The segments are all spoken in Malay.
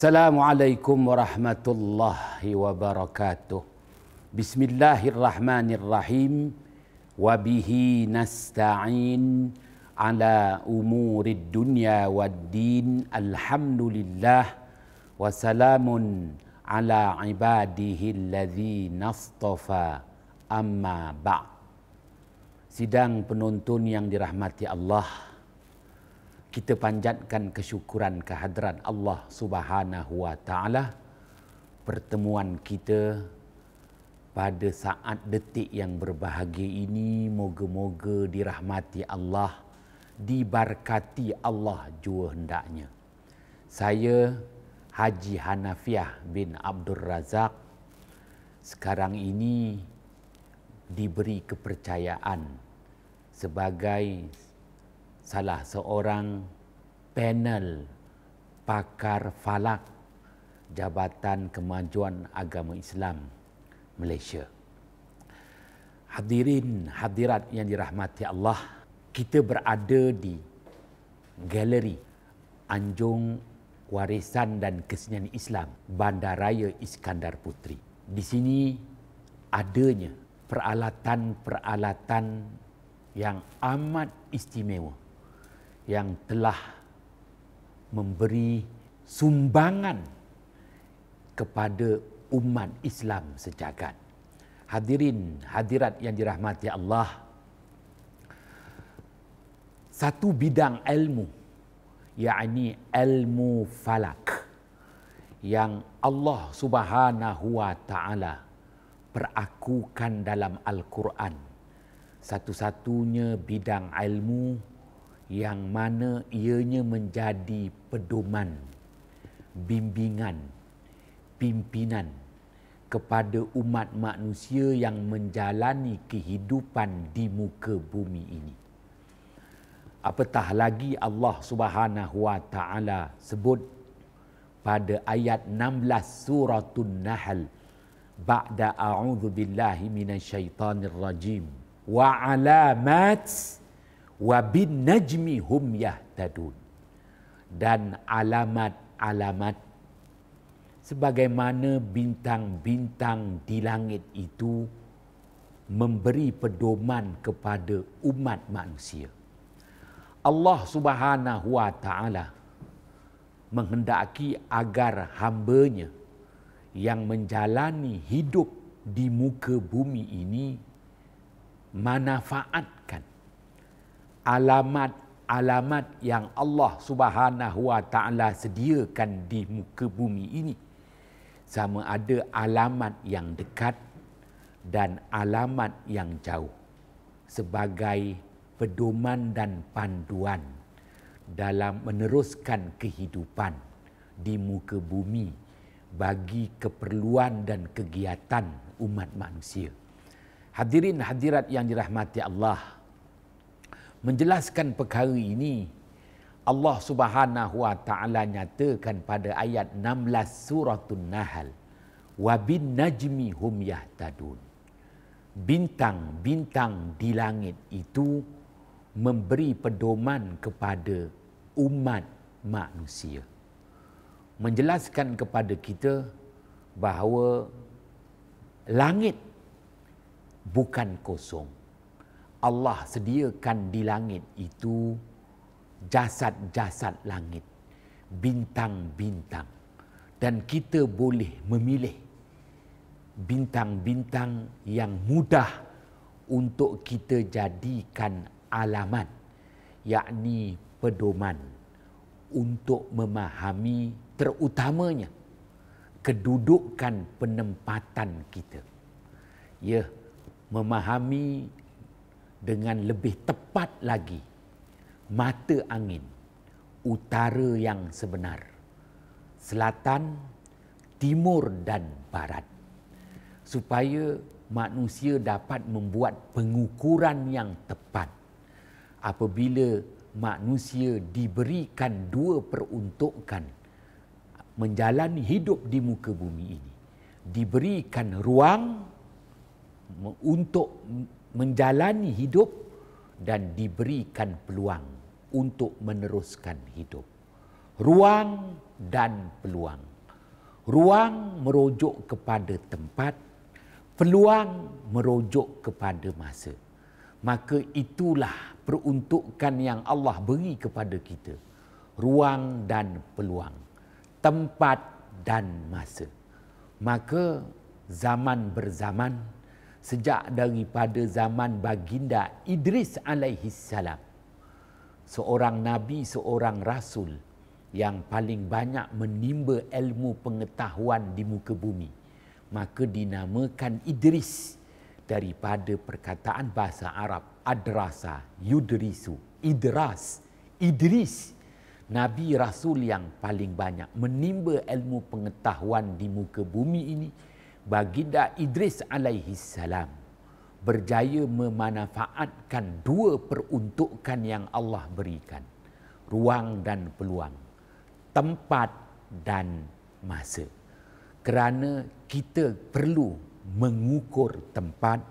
Assalamualaikum warahmatullahi wabarakatuh. Bismillahirrahmanirrahim. Wabihi nasta'in ala umurid dunya waddin. Alhamdulillah. Wassalamun ala ibadihi alladhina astafa, amma ba'd. Sidang penonton yang dirahmati Allah, kita panjatkan kesyukuran kehadrat Allah Subhanahu wa taala. Pertemuan kita pada saat detik yang berbahagia ini moga-moga dirahmati Allah, diberkati Allah jua hendaknya. Saya Haji Hanafiah bin Abdul Razak sekarang ini diberi kepercayaan sebagai salah seorang panel pakar falak Jabatan Kemajuan Agama Islam Malaysia. Hadirin hadirat yang dirahmati Allah, kita berada di Galeri Anjung Warisan dan Kesenian Islam Bandaraya Iskandar Puteri. Di sini adanya peralatan-peralatan yang amat istimewa yang telah memberi sumbangan kepada umat Islam sejagat. Hadirin hadirat yang dirahmati Allah, satu bidang ilmu, yakni ilmu falak, yang Allah Subhanahu wa taala perakukan dalam Al-Quran, satu-satunya bidang ilmu yang mana ianya menjadi pedoman, bimbingan, pimpinan kepada umat manusia yang menjalani kehidupan di muka bumi ini. Apatah lagi Allah Subhanahu wa taala sebut pada ayat 16 suratul Nahl, ba'da a'udzu billahi minasyaitonir rajim, wa alamat wa bin najmi hum yahtadun, dan alamat-alamat sebagaimana bintang-bintang di langit itu memberi pedoman kepada umat manusia. Allah Subhanahu wa taala menghendaki agar hamba-Nya yang menjalani hidup di muka bumi ini manfaatkan alamat-alamat yang Allah Subhanahu wa taala sediakan di muka bumi ini, sama ada alamat yang dekat dan alamat yang jauh, sebagai pedoman dan panduan dalam meneruskan kehidupan di muka bumi bagi keperluan dan kegiatan umat manusia. Hadirin hadirat yang dirahmati Allah, menjelaskan perkara ini Allah Subhanahu wa taala nyatakan pada ayat 16 suratul Nahl, wa bin najmi hum yahtadun. Bintang-bintang di langit itu memberi pedoman kepada umat manusia, menjelaskan kepada kita bahawa langit bukan kosong. Allah sediakan di langit itu jasad-jasad langit, bintang-bintang, dan kita boleh memilih bintang-bintang yang mudah untuk kita jadikan alamat, yakni pedoman untuk memahami terutamanya kedudukan penempatan kita. Ya, memahami dengan lebih tepat lagi mata angin utara yang sebenar, selatan, timur dan barat, supaya manusia dapat membuat pengukuran yang tepat. Apabila manusia diberikan dua peruntukan menjalani hidup di muka bumi ini, diberikan ruang untuk menjalani hidup dan diberikan peluang untuk meneruskan hidup. Ruang dan peluang. Ruang merujuk kepada tempat, peluang merujuk kepada masa. Maka itulah peruntukan yang Allah beri kepada kita. Ruang dan peluang, tempat dan masa. Maka zaman berzaman, sejak daripada zaman baginda Idris alaihi salam, seorang nabi, seorang rasul yang paling banyak menimba ilmu pengetahuan di muka bumi, maka dinamakan Idris daripada perkataan bahasa Arab adrasa, yudrisu, idras, Idris. Nabi Rasul yang paling banyak menimba ilmu pengetahuan di muka bumi ini, baginda Idris alaihi salam, berjaya memanfaatkan dua peruntukan yang Allah berikan. Ruang dan peluang, tempat dan masa. Kerana kita perlu mengukur tempat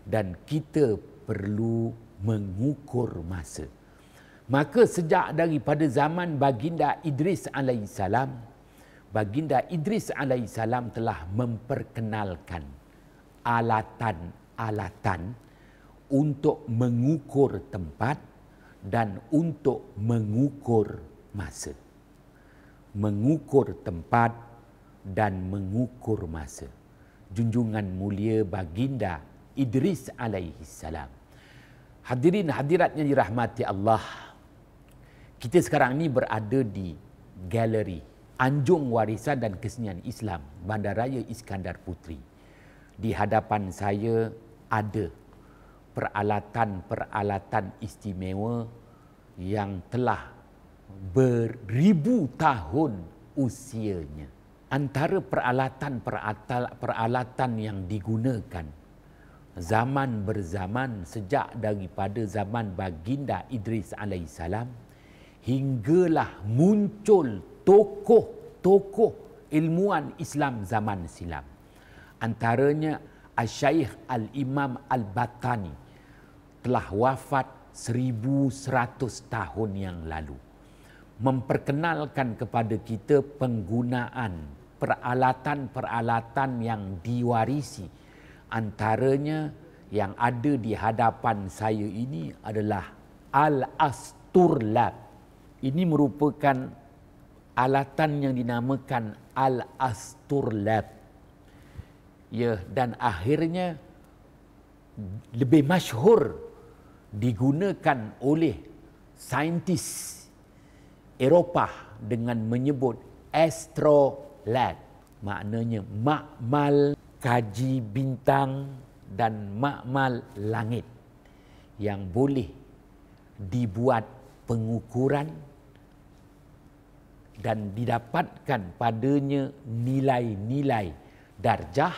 dan kita perlu mengukur masa. Maka sejak daripada zaman baginda Idris alaihissalam, baginda Idris alaihissalam telah memperkenalkan alatan-alatan untuk mengukur tempat dan untuk mengukur masa. Mengukur tempat dan mengukur masa. Junjungan mulia baginda Idris alaihissalam. Hadirin hadirat yang dirahmati Allah, kita sekarang ni berada di galeri Anjung Warisan dan Kesenian Islam Bandaraya Iskandar Puteri. Di hadapan saya ada peralatan-peralatan istimewa yang telah beribu tahun usianya. Antara peralatan yang digunakan zaman berzaman sejak daripada zaman baginda Idris alaihissalam hinggalah muncul tokoh-tokoh ilmuwan Islam zaman silam. Antaranya Asy-Syaikh Al-Imam Al-Battani telah wafat 1100 tahun yang lalu. Memperkenalkan kepada kita penggunaan peralatan-peralatan yang diwarisi. Antaranya yang ada di hadapan saya ini adalah Al-Asturlab. Ini merupakan alatan yang dinamakan Al-Asturlab. Ya, dan akhirnya lebih masyhur digunakan oleh saintis Eropah dengan menyebut astrolab. Maknanya makmal kaji bintang dan makmal langit yang boleh dibuat pengukuran dan didapatkan padanya nilai-nilai darjah,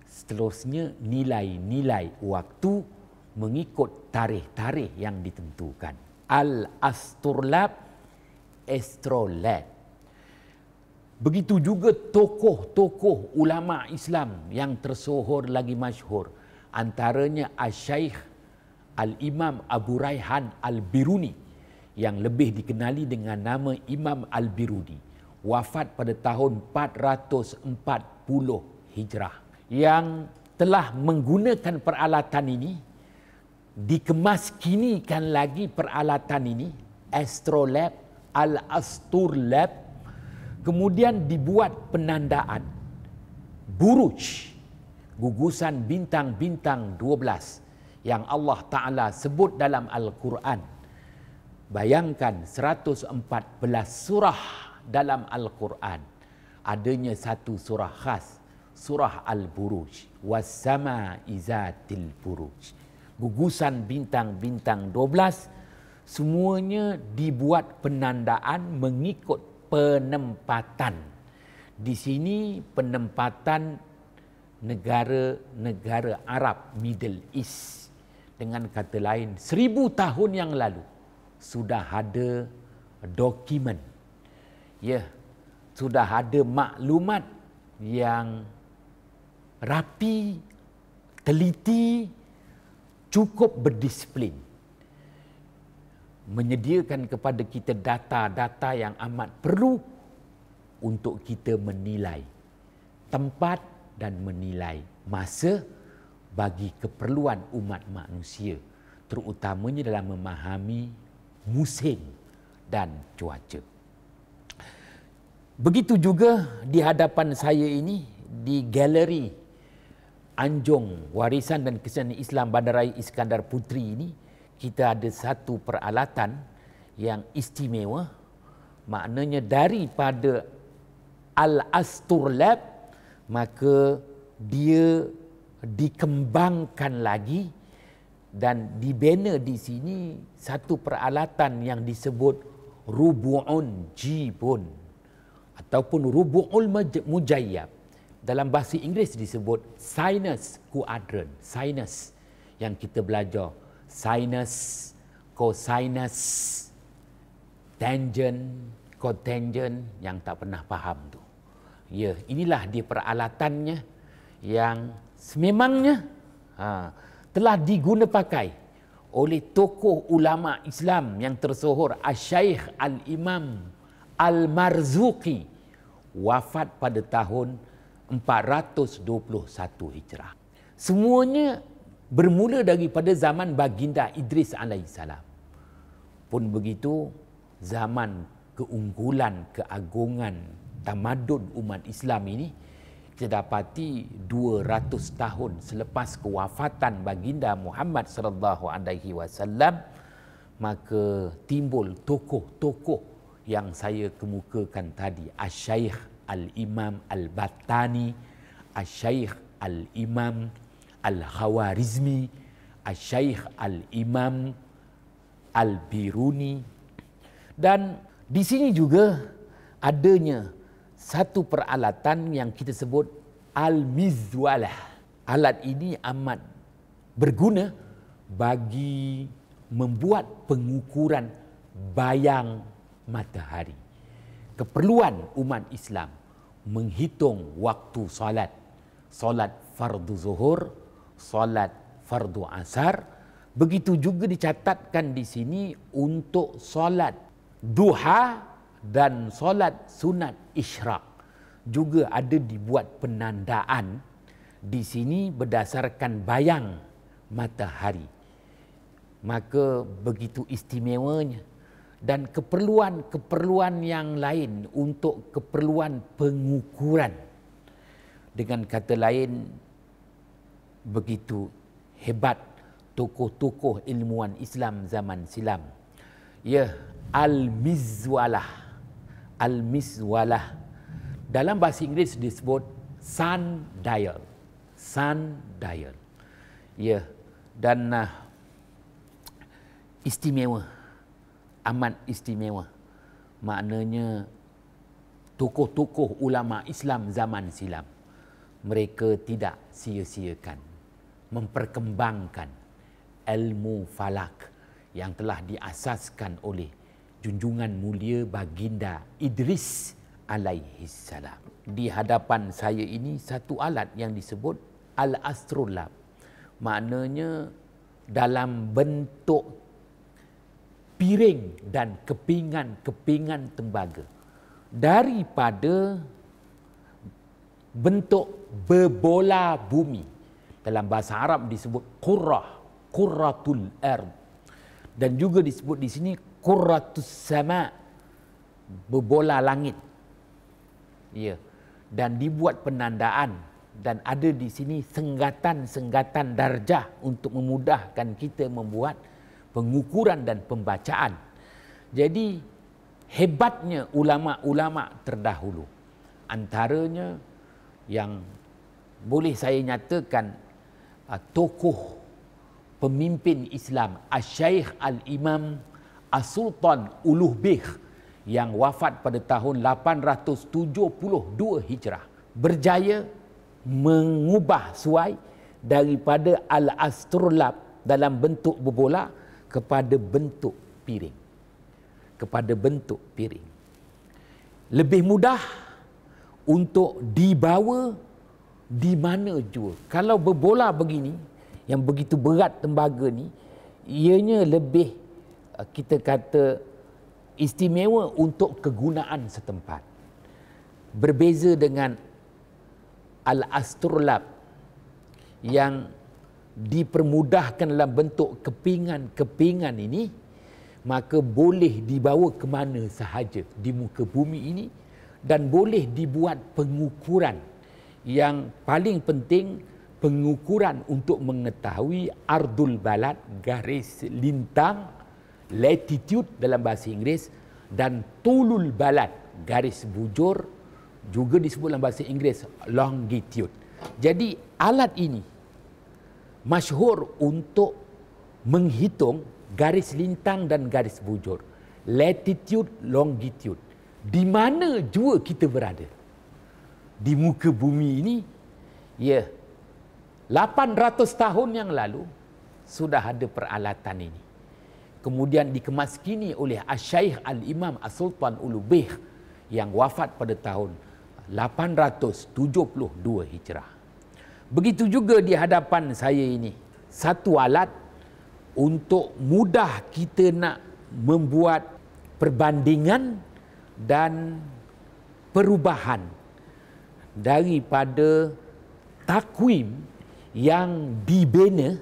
seterusnya nilai-nilai waktu mengikut tarikh-tarikh yang ditentukan. Al-Asturlab, astrolab. Begitu juga tokoh-tokoh ulama Islam yang tersohor lagi masyhur. Antaranya Asy-Syaikh Al-Imam Abu Raihan Al-Biruni yang lebih dikenali dengan nama Imam Al-Biruni, wafat pada tahun 440 Hijrah, yang telah menggunakan peralatan ini, dikemaskinikan lagi peralatan ini, astrolab, Al-Asturlab, kemudian dibuat penandaan buruj, gugusan bintang-bintang 12 yang Allah Ta'ala sebut dalam Al-Quran. Bayangkan 114 surah dalam Al-Quran. Adanya satu surah khas, surah Al-Buruj. Was-sama'i zatil buruj. Gugusan bintang-bintang 12, semuanya dibuat penandaan mengikut penempatan. Di sini penempatan negara-negara Arab, Middle East. Dengan kata lain, 1000 tahun yang lalu sudah ada dokumen. Ya, sudah ada maklumat yang rapi, teliti, cukup berdisiplin. Menyediakan kepada kita data-data yang amat perlu untuk kita menilai tempat dan menilai masa bagi keperluan umat manusia, terutamanya dalam memahami musim dan cuaca. Begitu juga di hadapan saya ini, di galeri Anjung Warisan dan Kesenian Islam Bandaraya Iskandar Puteri ini, kita ada satu peralatan yang istimewa, maknanya daripada Al-Asturlab, maka dia dikembangkan lagi dan dibina di sini satu peralatan yang disebut rubu'un jibun ataupun rubu'ul mujayyab. Dalam bahasa Inggeris disebut sinus quadrant. Sinus yang kita belajar, sinus, cosinus, tangent, cotangent, yang tak pernah faham tu. Ya, inilah dia peralatannya yang sememangnya telah diguna pakai oleh tokoh ulama Islam yang tersohor, Asy-Syaikh Al-Imam Al-Marzuqi, wafat pada tahun 421 Hijrah. Semuanya bermula daripada zaman baginda Idris alaihissalam. Pun begitu, zaman keunggulan, keagungan, tamadun umat Islam ini, kita dapati 200 tahun selepas kewafatan baginda Muhammad sallallahu alaihi wasallam, maka timbul tokoh-tokoh yang saya kemukakan tadi, Asy-Syaikh Al-Imam Al-Battani, Asy-Syaikh Al-Imam Al-Khawarizmi, Asy-Syaikh Al-Imam Al-Biruni. Dan di sini juga adanya satu peralatan yang kita sebut Al-Mizwalah. Alat ini amat berguna bagi membuat pengukuran bayang matahari. Keperluan umat Islam menghitung waktu solat, solat fardu zuhur, solat fardu asar. Begitu juga dicatatkan di sini untuk solat duha dan solat sunat isyraq. Juga ada dibuat penandaan di sini berdasarkan bayang matahari. Maka begitu istimewanya. Dan keperluan-keperluan yang lain untuk keperluan pengukuran. Dengan kata lain, begitu hebat tokoh-tokoh ilmuwan Islam zaman silam. Ya, Al-Mizwalah. Al-Mizwalah. Dalam bahasa Inggeris disebut sundial. Sundial. Ya, dan istimewa. Amat istimewa. Maknanya tokoh-tokoh ulama Islam zaman silam, mereka tidak sia-siakan memperkembangkan ilmu falak yang telah diasaskan oleh junjungan mulia baginda Idris alaihissalam. Di hadapan saya ini satu alat yang disebut Al-Astrolab. Maknanya dalam bentuk piring dan kepingan-kepingan tembaga daripada bentuk berbola bumi. Dalam bahasa Arab disebut qurrah, qurratul ard, dan juga disebut di sini qurratus sama, berbola langit. Ya, dan dibuat penandaan dan ada di sini senggatan-senggatan darjah untuk memudahkan kita membuat pengukuran dan pembacaan. Jadi hebatnya ulama-ulama terdahulu, antaranya yang boleh saya nyatakan tokoh pemimpin Islam, Asy-Syaikh Al-Imam As-Sultan Uluh Beg yang wafat pada tahun 872 Hijrah, berjaya mengubah suai daripada Al-Astrolab dalam bentuk berbola kepada bentuk piring. Kepada bentuk piring. Lebih mudah untuk dibawa di mana jua. Kalau berbola begini, yang begitu berat tembaga ni, ianya lebih, kita kata, istimewa untuk kegunaan setempat. Berbeza dengan al-astrolab yang dipermudahkan dalam bentuk kepingan-kepingan ini, maka boleh dibawa ke mana sahaja di muka bumi ini dan boleh dibuat pengukuran. Yang paling penting, pengukuran untuk mengetahui ardul balad, garis lintang, latitude dalam bahasa Inggeris, dan tulul balad, garis bujur, juga disebut dalam bahasa Inggeris longitude. Jadi alat ini masyhur untuk menghitung garis lintang dan garis bujur, latitude, longitude. Di mana jua kita berada di muka bumi ini, ya, 800 tahun yang lalu sudah ada peralatan ini. Kemudian dikemaskini oleh Asy-Syaikh Al-Imam As-Sultan Ulubayh yang wafat pada tahun 872 Hijrah. Begitu juga di hadapan saya ini, satu alat untuk mudah kita nak membuat perbandingan dan perubahan daripada takwim yang dibina,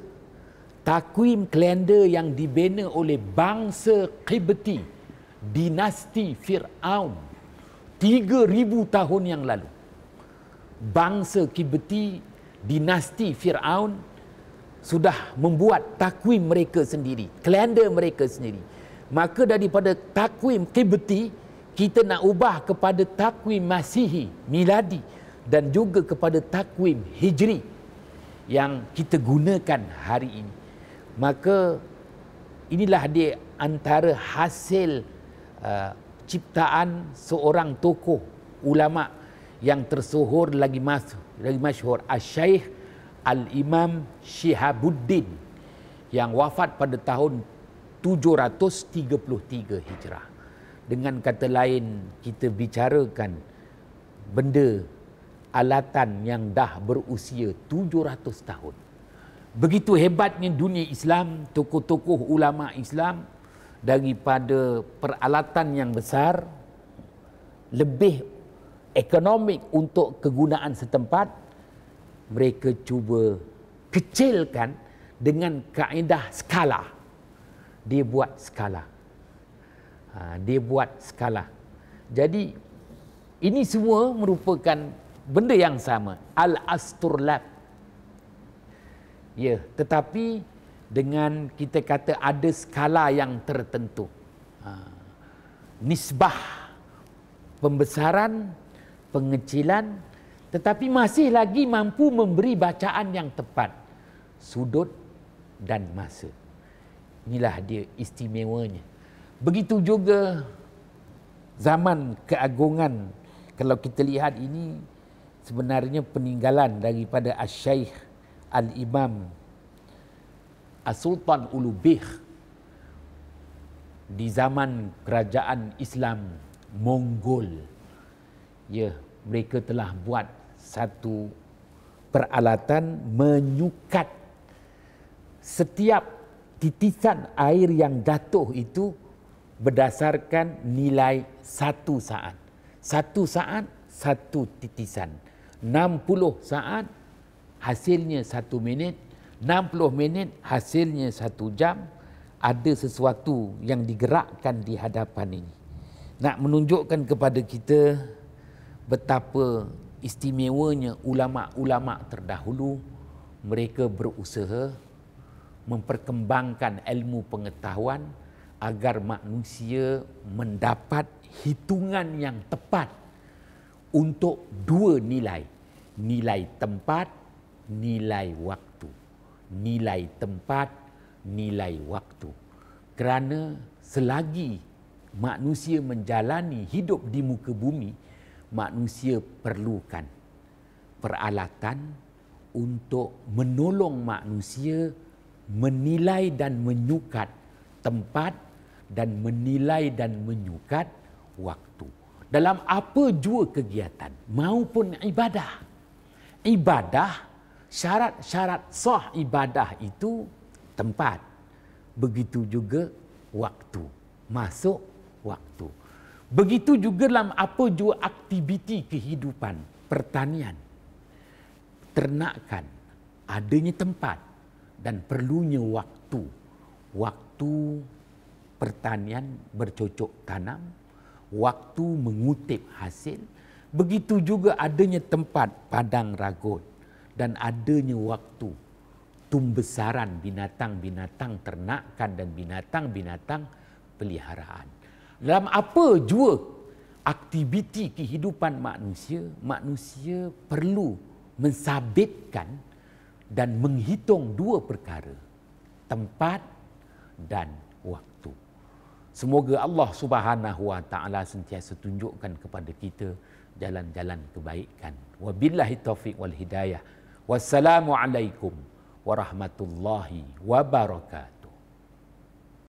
takwim kalender yang dibina oleh bangsa Qibti, dinasti Fir'aun 3,000 tahun yang lalu. Bangsa Qibti, dinasti Fir'aun sudah membuat takwim mereka sendiri, kalender mereka sendiri. Maka daripada takwim Qibti, kita nak ubah kepada takwim Masihi, miladi, dan juga kepada takwim Hijri yang kita gunakan hari ini. Maka inilah dia antara hasil ciptaan seorang tokoh ulama yang tersohor lagi masyhur, Asy-Syaikh Al-Imam Syihabuddin yang wafat pada tahun 733 Hijrah. Dengan kata lain, kita bicarakan benda alatan yang dah berusia 700 tahun. Begitu hebatnya dunia Islam, tokoh-tokoh ulama Islam, daripada peralatan yang besar, lebih ekonomik untuk kegunaan setempat, mereka cuba kecilkan dengan kaedah skala. Dia buat skala. Dia buat skala. Jadi ini semua merupakan benda yang sama, al-astrolab. Ya, tetapi dengan kita kata ada skala yang tertentu. Nisbah pembesaran, pengecilan, tetapi masih lagi mampu memberi bacaan yang tepat, sudut dan masa. Inilah dia istimewanya. Begitu juga zaman keagungan. Kalau kita lihat ini sebenarnya peninggalan daripada Asy-Syaikh Al-Imam As-Sultan Ulubayh di zaman kerajaan Islam Mongol. Ya, mereka telah buat satu peralatan menyukat setiap titisan air yang jatuh itu berdasarkan nilai 1 saat. 1 saat, 1 titisan. 60 saat, hasilnya 1 minit. 60 minit, hasilnya 1 jam. Ada sesuatu yang digerakkan di hadapan ini. Nak menunjukkan kepada kita betapa istimewanya ulama-ulama terdahulu. Mereka berusaha memperkembangkan ilmu pengetahuan agar manusia mendapat hitungan yang tepat untuk 2 nilai. Nilai tempat, nilai waktu. Nilai tempat, nilai waktu. Kerana selagi manusia menjalani hidup di muka bumi, manusia perlukan peralatan untuk menolong manusia menilai dan menyukat tempat dan menilai dan menyukat waktu. Dalam apa jua kegiatan maupun ibadah. Ibadah, syarat-syarat sah ibadah itu tempat. Begitu juga waktu. Masuk waktu. Begitu juga dalam apa jua aktiviti kehidupan, pertanian. ternakan, adanya tempat dan perlunya waktu. Waktu pertanian bercocok tanam, waktu mengutip hasil, begitu juga adanya tempat padang ragut dan adanya waktu tumbesaran binatang-binatang ternakan dan binatang-binatang peliharaan. Dalam apa jua aktiviti kehidupan manusia, manusia perlu mensabitkan dan menghitung dua perkara, tempat dan waktu. Semoga Allah Subhanahu wa taala sentiasa tunjukkan kepada kita jalan-jalan kebaikan. Wabillahi taufiq wal hidayah. Wassalamualaikum warahmatullahi wabarakatuh.